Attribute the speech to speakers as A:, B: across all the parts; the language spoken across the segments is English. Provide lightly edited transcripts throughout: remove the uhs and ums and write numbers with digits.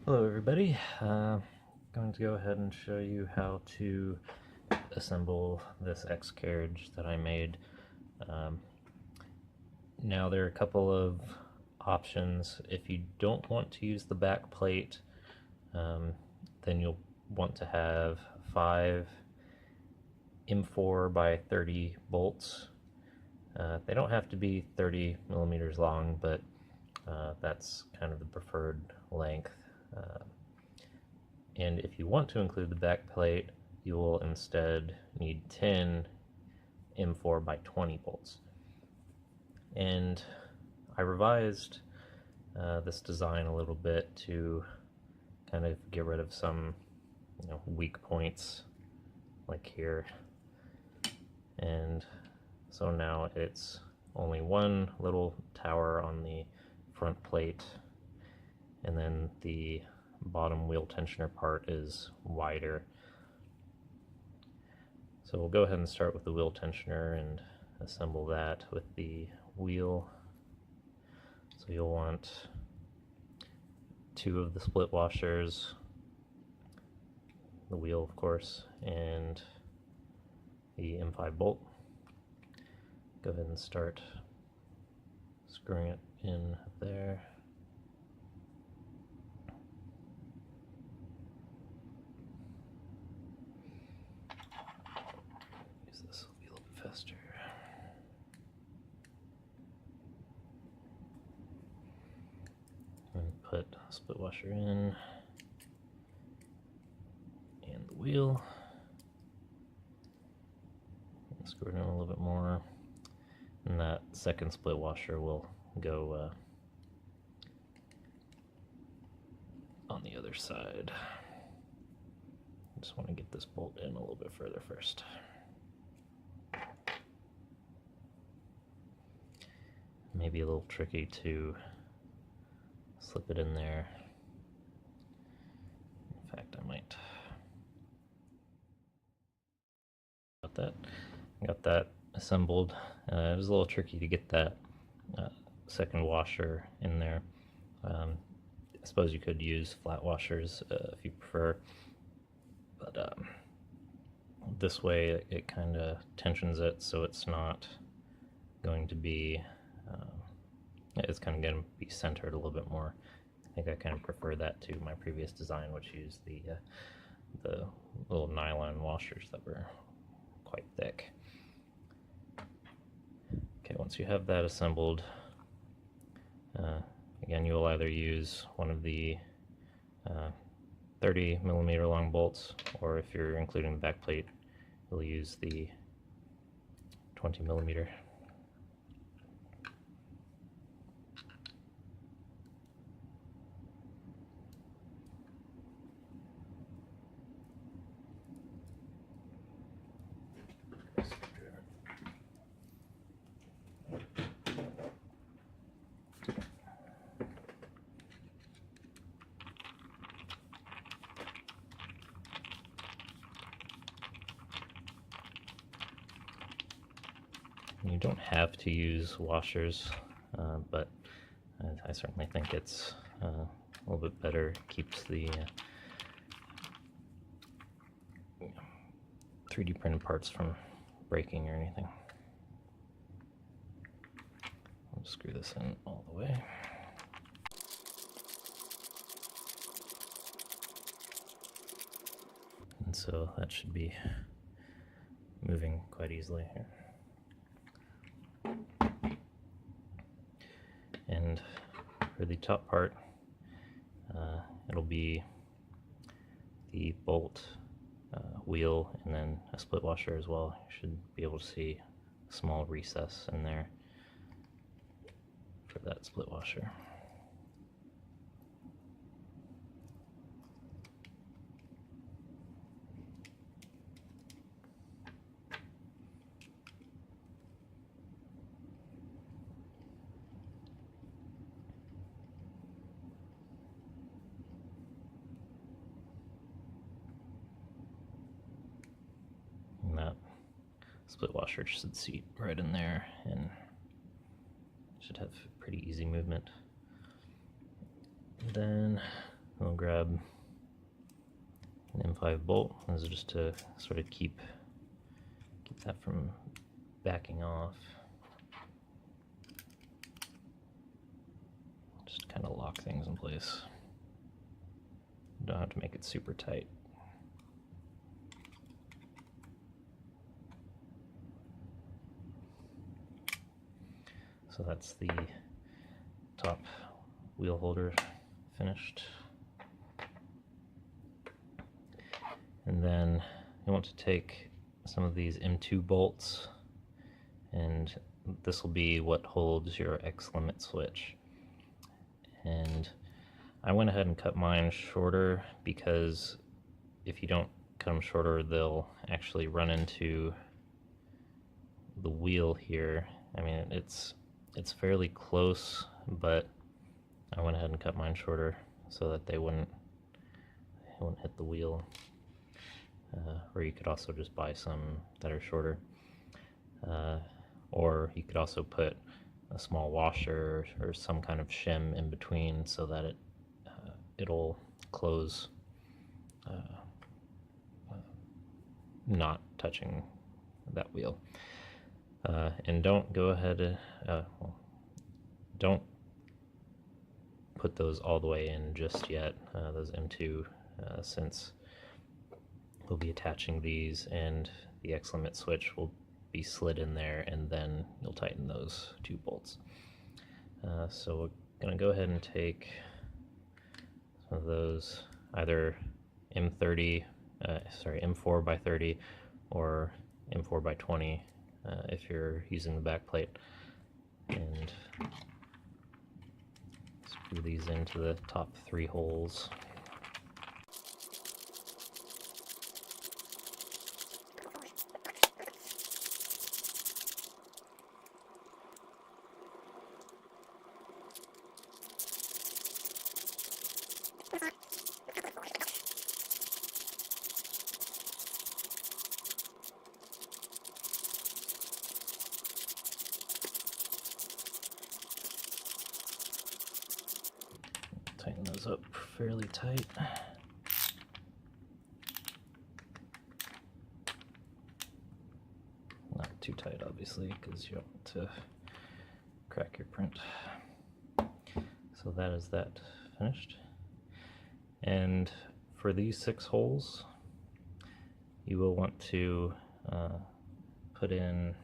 A: Hello everybody, going to go ahead and show you how to assemble this X carriage that I made. Now there are a couple of options. If you don't want to use the back plate, then you'll want to have 5 M4 by 30 bolts. They don't have to be 30 millimeters long, but that's kind of the preferred length. And if you want to include the back plate, you will instead need 10 M4 by 20 bolts. And I revised this design a little bit to kind of get rid of some weak points like here. And so now it's only one little tower on the front plate, and then the bottom wheel tensioner part is wider. So we'll go ahead and start with the wheel tensioner and assemble that with the wheel. So you'll want 2 of the split washers, the wheel of course, and the M5 bolt. Go ahead and start screwing it in there. This will be a little bit faster. And put a split washer in, and the wheel. And screw it in a little bit more, and that second split washer will go on the other side. I just want to get this bolt in a little bit further first. Maybe a little tricky to slip it in there. In fact, I might. Got that assembled. It was a little tricky to get that second washer in there. I suppose you could use flat washers if you prefer, but this way it kind of tensions it so it's not going to be, it's kind of going to be centered a little bit more. I think I kind of prefer that to my previous design, which used the little nylon washers that were quite thick. Okay, once you have that assembled, again, you will either use one of the 30 millimeter long bolts, or if you're including the back plate, you'll use the 20 millimeter. You don't have to use washers, but I certainly think it's a little bit better. Keeps the 3D printed parts from breaking or anything. I'll screw this in all the way. And so that should be moving quite easily here. And for the top part, it'll be the bolt, wheel, and then a split washer as well. You should be able to see a small recess in there for that split washer. That split washer should seat right in there and should have pretty easy movement. Then We'll grab an M5 bolt. This is just to sort of keep that from backing off. Just kind of lock things in place. Don't have to make it super tight. So that's the top wheel holder finished. And then you want to take some of these M2 bolts, and this will be what holds your X limit switch. And I went ahead and cut mine shorter because if you don't cut them shorter, they'll actually run into the wheel here. I mean, it's fairly close, but I went ahead and cut mine shorter so that they wouldn't hit the wheel. Or you could also just buy some that are shorter. Or you could also put a small washer or some kind of shim in between so that it'll close not touching that wheel. And don't go ahead, don't put those all the way in just yet, those M2, since we'll be attaching these and the X limit switch will be slid in there, and then you'll tighten those 2 bolts. So we're going to go ahead and take some of those, either M4 by 30 or M4 by 20 if you're using the back plate, and screw these into the top 3 holes. Tighten those up fairly tight. Not too tight, obviously, because you don't want to crack your print. So that is that finished. And for these 6 holes, you will want to put in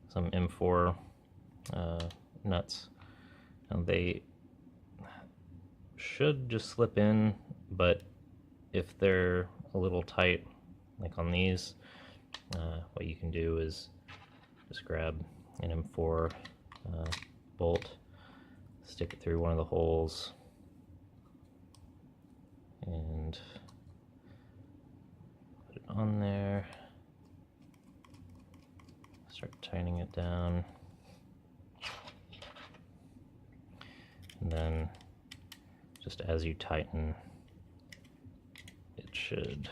A: some M4 nuts. And they should just slip in, but if they're a little tight, like on these, what you can do is just grab an M4 bolt, stick it through one of the holes, and put it on there, start tightening it down, and then just as you tighten, it should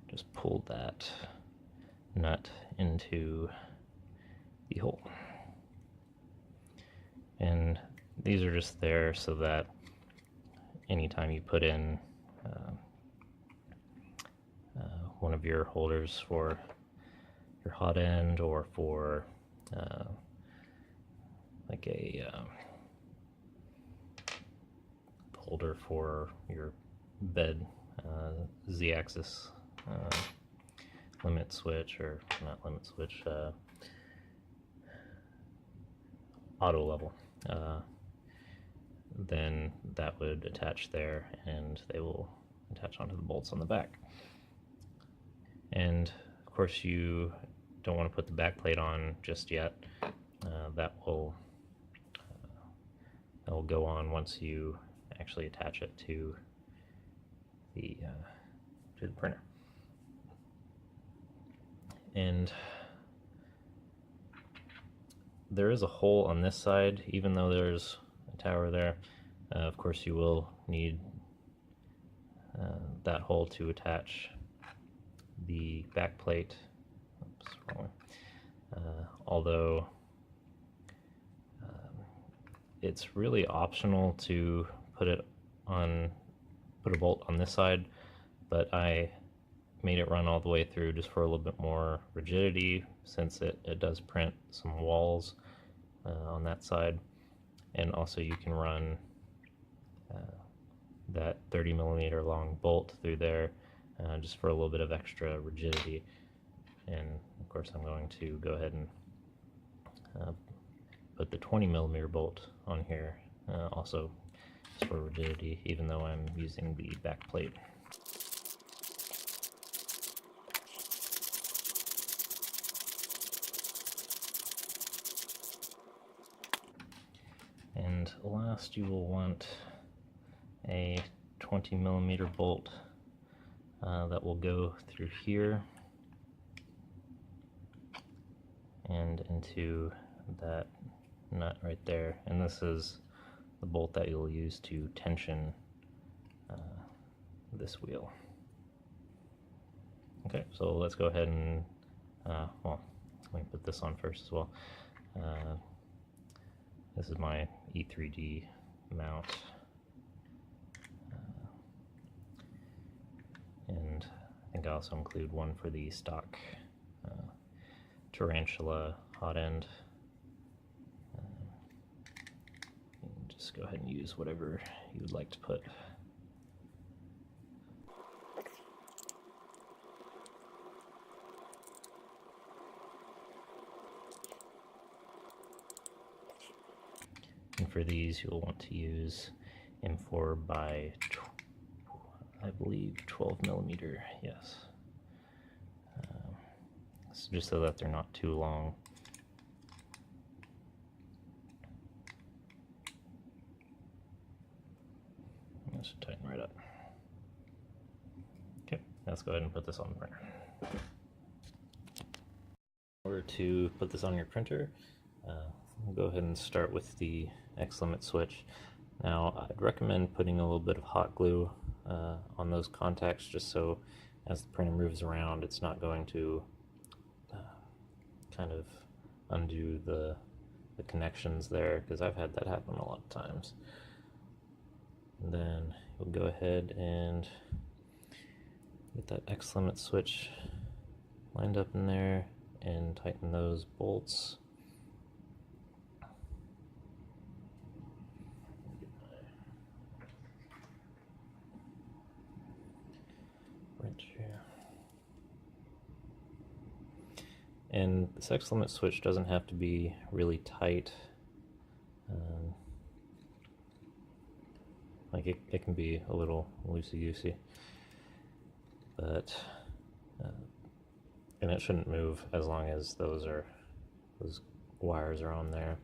A: just pull that nut into the hole. And these are just there so that anytime you put in one of your holders for your hot end, or for like a holder for your bed Z-axis limit switch, or not limit switch, auto level, then that would attach there, and they will attach onto the bolts on the back. And of course you don't want to put the back plate on just yet. That will go on once you actually attach it to the printer. And there is a hole on this side, even though there's a tower there. Of course you will need that hole to attach the back plate. Oops, wrong way. Although it's really optional to put a bolt on this side, but I made it run all the way through just for a little bit more rigidity, since it does print some walls on that side. And also you can run that 30 millimeter long bolt through there just for a little bit of extra rigidity. And of course I'm going to go ahead and put the 20 millimeter bolt on here also just for rigidity, even though I'm using the back plate. And last, you will want a 20 millimeter bolt that will go through here and into that nut right there. And this is the bolt that you'll use to tension this wheel. Okay, so let's go ahead and, well, let me put this on first as well. This is my E3D mount. And I think I also include one for the stock tarantula hot end. Just go ahead and use whatever you would like to put. And for these, you'll want to use M4 by, I believe, 12 millimeter, yes. So just so that they're not too long. That should tighten right up. Okay, let's go ahead and put this on the printer. In order to put this on your printer, we'll go ahead and start with the X limit switch. Now, I'd recommend putting a little bit of hot glue on those contacts, just so as the printer moves around, it's not going to kind of undo the connections there, because I've had that happen a lot of times. And then we'll go ahead and get that X limit switch lined up in there and tighten those bolts. Wrench here. And this X limit switch doesn't have to be really tight. Like it can be a little loosey-goosey, but and it shouldn't move as long as those wires are on there.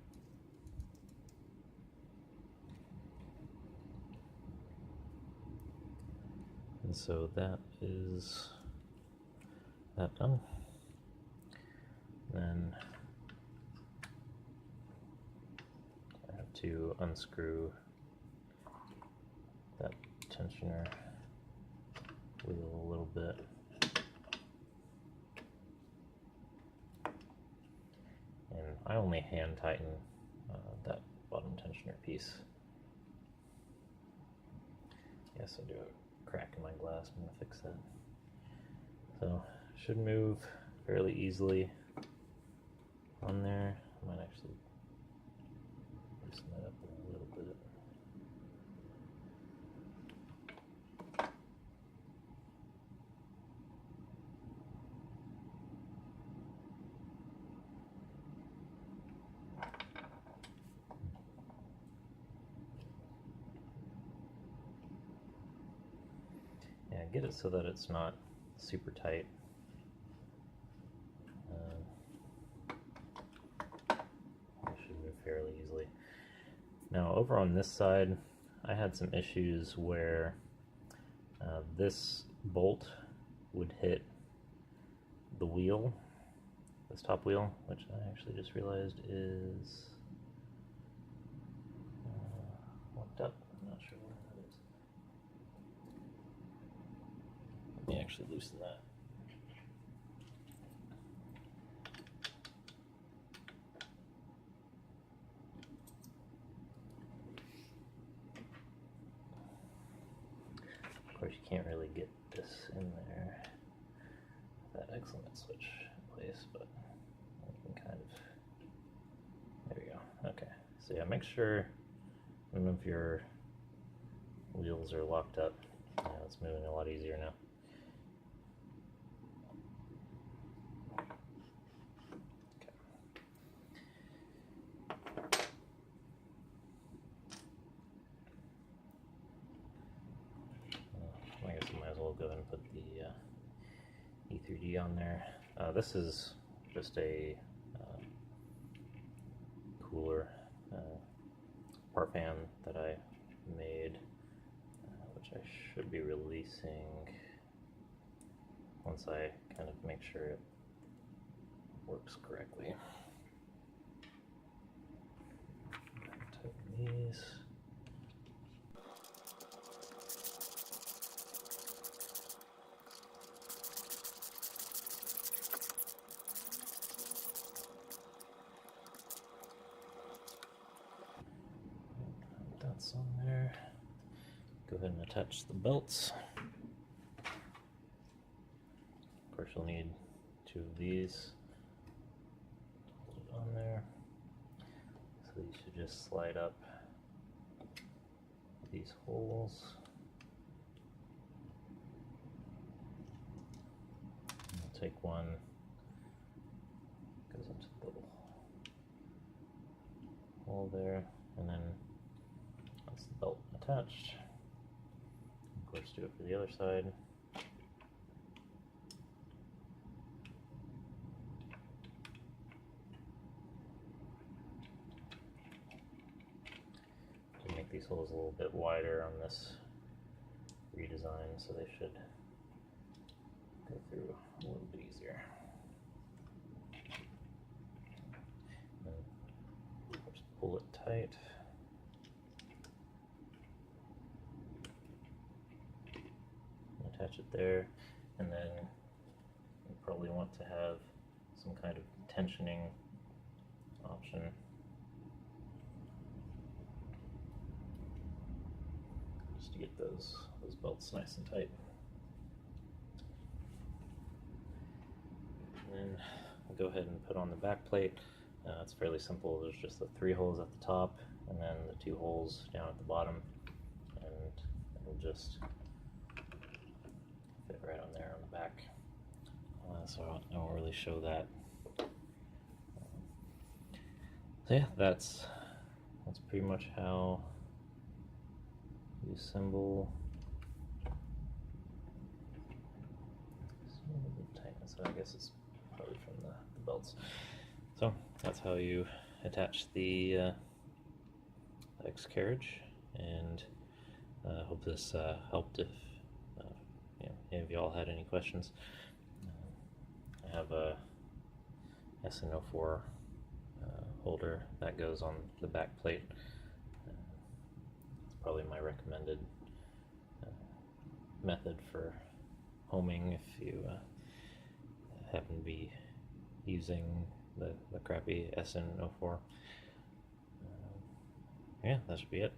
A: And so that is that done. Then I have to unscrew that tensioner wheel a little bit. And I only hand tighten that bottom tensioner piece. Yes, I do a crack in my glass. I'm gonna fix that. So should move fairly easily on there. I might actually loosen that up a little bit. Yeah, get it so that it's not super tight. It should move fairly easily. Now over on this side, I had some issues where this bolt would hit the wheel, this top wheel, which I actually just realized is locked up. I'm not sure where that is. Let me actually loosen that. course, you can't really get this in there, that excellent switch in place, but you can kind of, there we go. Okay, so yeah, make sure none of your wheels are locked up. Yeah, it's moving a lot easier now. I guess I might as well go ahead and put the E3D on there. This is just a cooler part fan that I made, which I should be releasing once I kind of make sure it works correctly. Tighten these. That's on there. Go ahead and attach the belts. Of course, you'll need 2 of these on there. So these should just slide up these holes. We'll take one, goes into the little hole there, and then that's the belt attached. Of course, do it for the other side. To make these holes a little bit wider on this redesign, so they should go through a little bit easier. And just pull it tight. Attach it there, and then you probably want to have some kind of tensioning option. Just to get those belts nice and tight. And then I'll go ahead and put on the back plate. It's fairly simple. There's just the 3 holes at the top, and then the 2 holes down at the bottom, and it'll just fit right on there on the back. So I won't really show that. So yeah, that's pretty much how you assemble. So I guess it's probably from the belts. So that's how you attach the X Carriage, and I hope this helped. If any of y'all had any questions, I have a SN04 holder that goes on the back plate. It's probably my recommended method for homing if you happen to be using the crappy SN04. Yeah, that should be it.